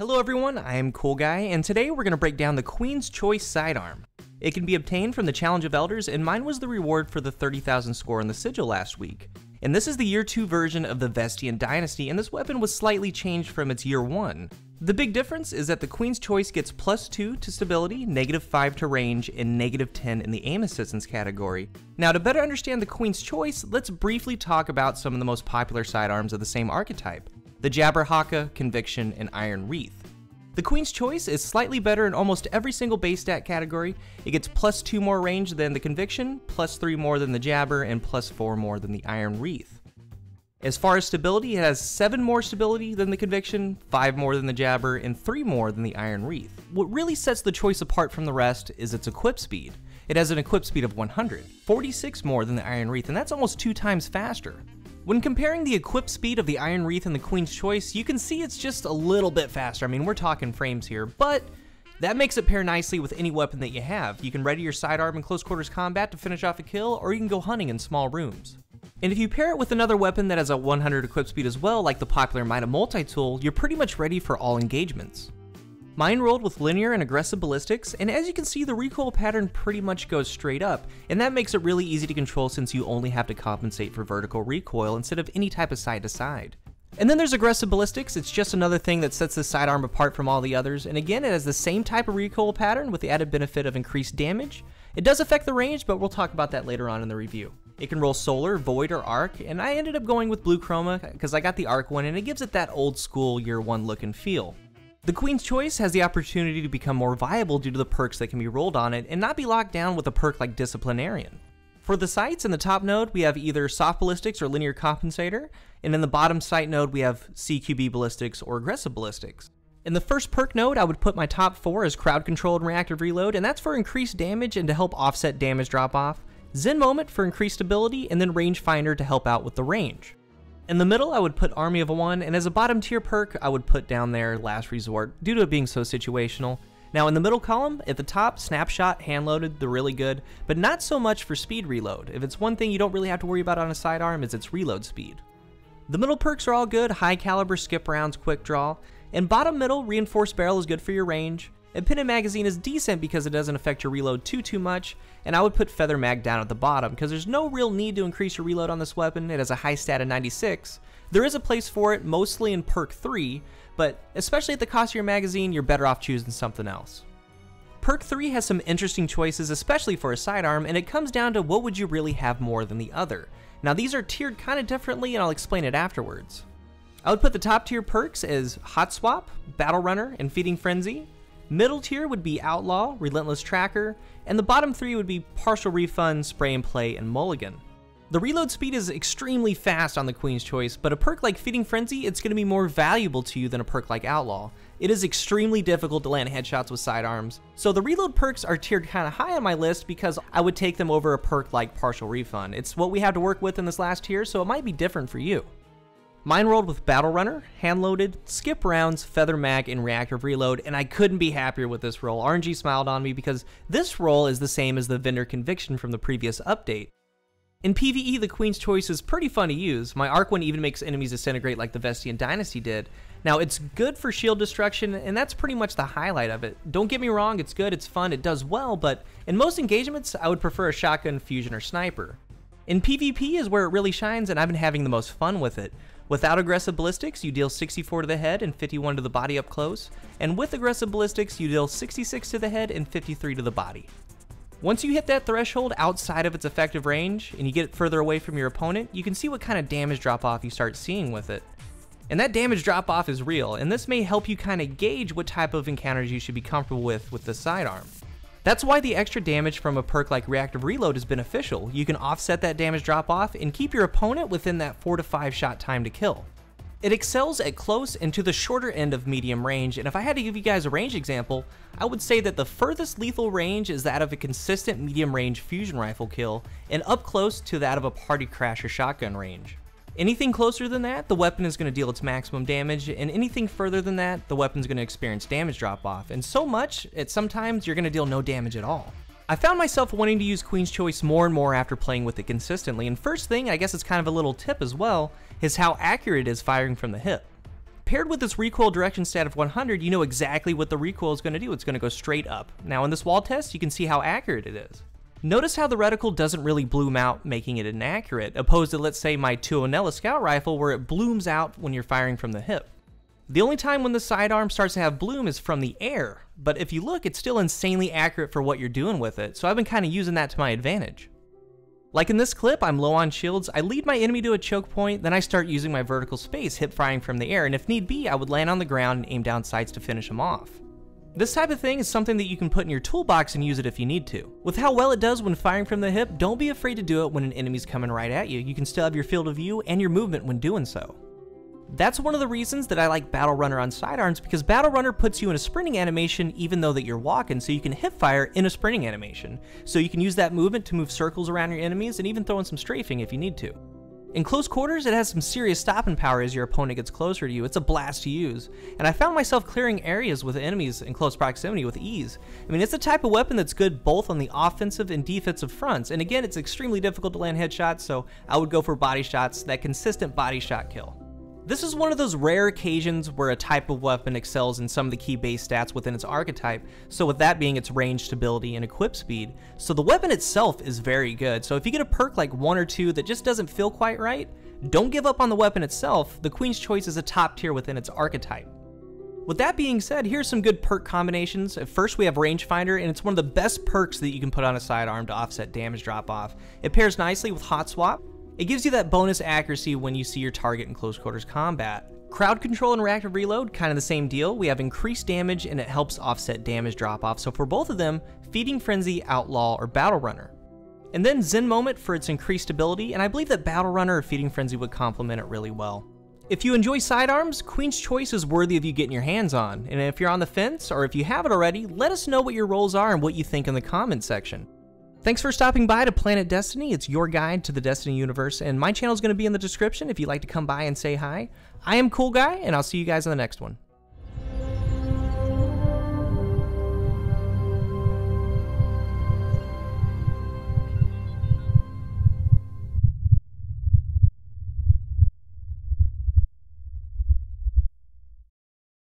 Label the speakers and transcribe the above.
Speaker 1: Hello everyone, I am Cool Guy, and today we're going to break down the Queen's Choice Sidearm. It can be obtained from the Challenge of Elders, and mine was the reward for the 30,000 score on the Sigil last week. And this is the Year 2 version of the Vestian Dynasty, and this weapon was slightly changed from its Year 1. The big difference is that the Queen's Choice gets +2 to stability, -5 to range, and -10 in the aim assistance category. Now to better understand the Queen's Choice, let's briefly talk about some of the most popular sidearms of the same archetype: the Jabber Haka, Conviction, and Iron Wreath. The Queen's Choice is slightly better in almost every single base stat category. It gets +2 more range than the Conviction, +3 more than the Jabber, and +4 more than the Iron Wreath. As far as stability, it has 7 more stability than the Conviction, 5 more than the Jabber, and 3 more than the Iron Wreath. What really sets the Choice apart from the rest is its equip speed. It has an equip speed of 100, 46 more than the Iron Wreath, and that's almost 2 times faster. When comparing the equip speed of the Iron Wreath and the Queen's Choice, you can see it's just a little bit faster. I mean, we're talking frames here, but that makes it pair nicely with any weapon that you have. You can ready your sidearm in close quarters combat to finish off a kill, or you can go hunting in small rooms. And if you pair it with another weapon that has a 100 equip speed as well, like the popular Might of Multi-Tool, you're pretty much ready for all engagements. Mine rolled with linear and aggressive ballistics, and as you can see, the recoil pattern pretty much goes straight up, and that makes it really easy to control since you only have to compensate for vertical recoil instead of any type of side to side. And then there's aggressive ballistics. It's just another thing that sets this sidearm apart from all the others, and again, it has the same type of recoil pattern with the added benefit of increased damage. It does affect the range, but we'll talk about that later on in the review. It can roll solar, void, or arc, and I ended up going with blue chroma because I got the arc one and it gives it that old school Year 1 look and feel. The Queen's Choice has the opportunity to become more viable due to the perks that can be rolled on it and not be locked down with a perk like Disciplinarian. For the sights in the top node, we have either soft ballistics or linear compensator, and in the bottom sight node, we have CQB ballistics or aggressive ballistics. In the first perk node, I would put my top 4 as crowd control and reactive reload, and that's for increased damage and to help offset damage drop off, Zen Moment for increased stability, and then Rangefinder to help out with the range. In the middle, I would put Army of One, and as a bottom tier perk, I would put down there Last Resort, due to it being so situational. Now in the middle column, at the top, Snapshot, hand-loaded, they're really good, but not so much for speed reload. If it's one thing you don't really have to worry about on a sidearm, is its reload speed. The middle perks are all good: high caliber, skip rounds, quick draw. And bottom middle, Reinforced Barrel is good for your range. And Pin and Magazine is decent because it doesn't affect your reload too much, and I would put Feather Mag down at the bottom because there's no real need to increase your reload on this weapon. It has a high stat of 96. There is a place for it, mostly in Perk 3, but especially at the cost of your magazine, you're better off choosing something else. Perk 3 has some interesting choices, especially for a sidearm, and it comes down to what would you really have more than the other. Now these are tiered kind of differently, and I'll explain it afterwards. I would put the top tier perks as Hot Swap, Battle Runner, and Feeding Frenzy. Middle tier would be Outlaw, Relentless Tracker, and the bottom 3 would be Partial Refund, Spray and Play, and Mulligan. The reload speed is extremely fast on the Queen's Choice, but a perk like Feeding Frenzy, it's going to be more valuable to you than a perk like Outlaw. It is extremely difficult to land headshots with sidearms, so the reload perks are tiered kind of high on my list because I would take them over a perk like Partial Refund. It's what we have to work with in this last tier, so it might be different for you. Mine rolled with Battle Runner, hand-loaded, skip rounds, Feather Mag, and reactive reload, and I couldn't be happier with this roll. RNG smiled on me because this roll is the same as the Vendor Conviction from the previous update. In PvE, the Queen's Choice is pretty fun to use. My arc one even makes enemies disintegrate like the Vestian Dynasty did. Now, it's good for shield destruction, and that's pretty much the highlight of it. Don't get me wrong, it's good, it's fun, it does well, but in most engagements, I would prefer a shotgun, fusion, or sniper. In PvP is where it really shines, and I've been having the most fun with it. Without aggressive ballistics, you deal 64 to the head and 51 to the body up close, and with aggressive ballistics, you deal 66 to the head and 53 to the body. Once you hit that threshold outside of its effective range, and you get further away from your opponent, you can see what kind of damage drop-off you start seeing with it. And that damage drop-off is real, and this may help you kind of gauge what type of encounters you should be comfortable with the sidearm. That's why the extra damage from a perk like Reactive Reload is beneficial. You can offset that damage drop off and keep your opponent within that 4 to 5 shot time to kill. It excels at close and to the shorter end of medium range, and if I had to give you guys a range example, I would say that the furthest lethal range is that of a consistent medium range fusion rifle kill, and up close to that of a party crasher shotgun range. Anything closer than that, the weapon is going to deal its maximum damage, and anything further than that, the weapon's going to experience damage drop off, and so much, at sometimes you're going to deal no damage at all. I found myself wanting to use Queen's Choice more and more after playing with it consistently, and first thing, I guess it's kind of a little tip as well, is how accurate it is firing from the hip. paired with this recoil direction stat of 100, you know exactly what the recoil is going to do. It's going to go straight up. Now in this wall test, you can see how accurate it is. Notice how the reticle doesn't really bloom out, making it inaccurate, opposed to, let's say, my 209 Scout Rifle, where it blooms out when you're firing from the hip. The only time when the sidearm starts to have bloom is from the air, but if you look, it's still insanely accurate for what you're doing with it, so I've been kind of using that to my advantage. Like in this clip, I'm low on shields, I lead my enemy to a choke point, then I start using my vertical space, hip firing from the air, and if need be, I would land on the ground and aim down sights to finish him off. This type of thing is something that you can put in your toolbox and use it if you need to. With how well it does when firing from the hip, don't be afraid to do it when an enemy's coming right at you. You can still have your field of view and your movement when doing so. That's one of the reasons that I like Battle Runner on sidearms, because Battle Runner puts you in a sprinting animation even though that you're walking, so you can hip fire in a sprinting animation. So you can use that movement to move circles around your enemies and even throw in some strafing if you need to. In close quarters, it has some serious stopping power as your opponent gets closer to you. It's a blast to use, and I found myself clearing areas with enemies in close proximity with ease. I mean, it's the type of weapon that's good both on the offensive and defensive fronts, and again, it's extremely difficult to land headshots, so I would go for body shots, that consistent body shot kill. This is one of those rare occasions where a type of weapon excels in some of the key base stats within its archetype, so with that being its range, stability, and equip speed. So the weapon itself is very good, so if you get a perk like 1 or 2 that just doesn't feel quite right, don't give up on the weapon itself. The Queen's Choice is a top tier within its archetype. With that being said, here's some good perk combinations. At first we have Rangefinder, and it's one of the best perks that you can put on a sidearm to offset damage drop off. It pairs nicely with Hot Swap. It gives you that bonus accuracy when you see your target in close quarters combat. Crowd Control and Reactive Reload, kind of the same deal. We have increased damage and it helps offset damage drop off. So for both of them, Feeding Frenzy, Outlaw, or Battle Runner. And then Zen Moment for its increased ability, and I believe that Battle Runner or Feeding Frenzy would complement it really well. If you enjoy sidearms, Queen's Choice is worthy of you getting your hands on. And if you're on the fence, or if you have it already, let us know what your roles are and what you think in the comments section. Thanks for stopping by to Planet Destiny. It's your guide to the Destiny universe, and my channel is going to be in the description if you'd like to come by and say hi. I am Cool Guy, and I'll see you guys in the next one.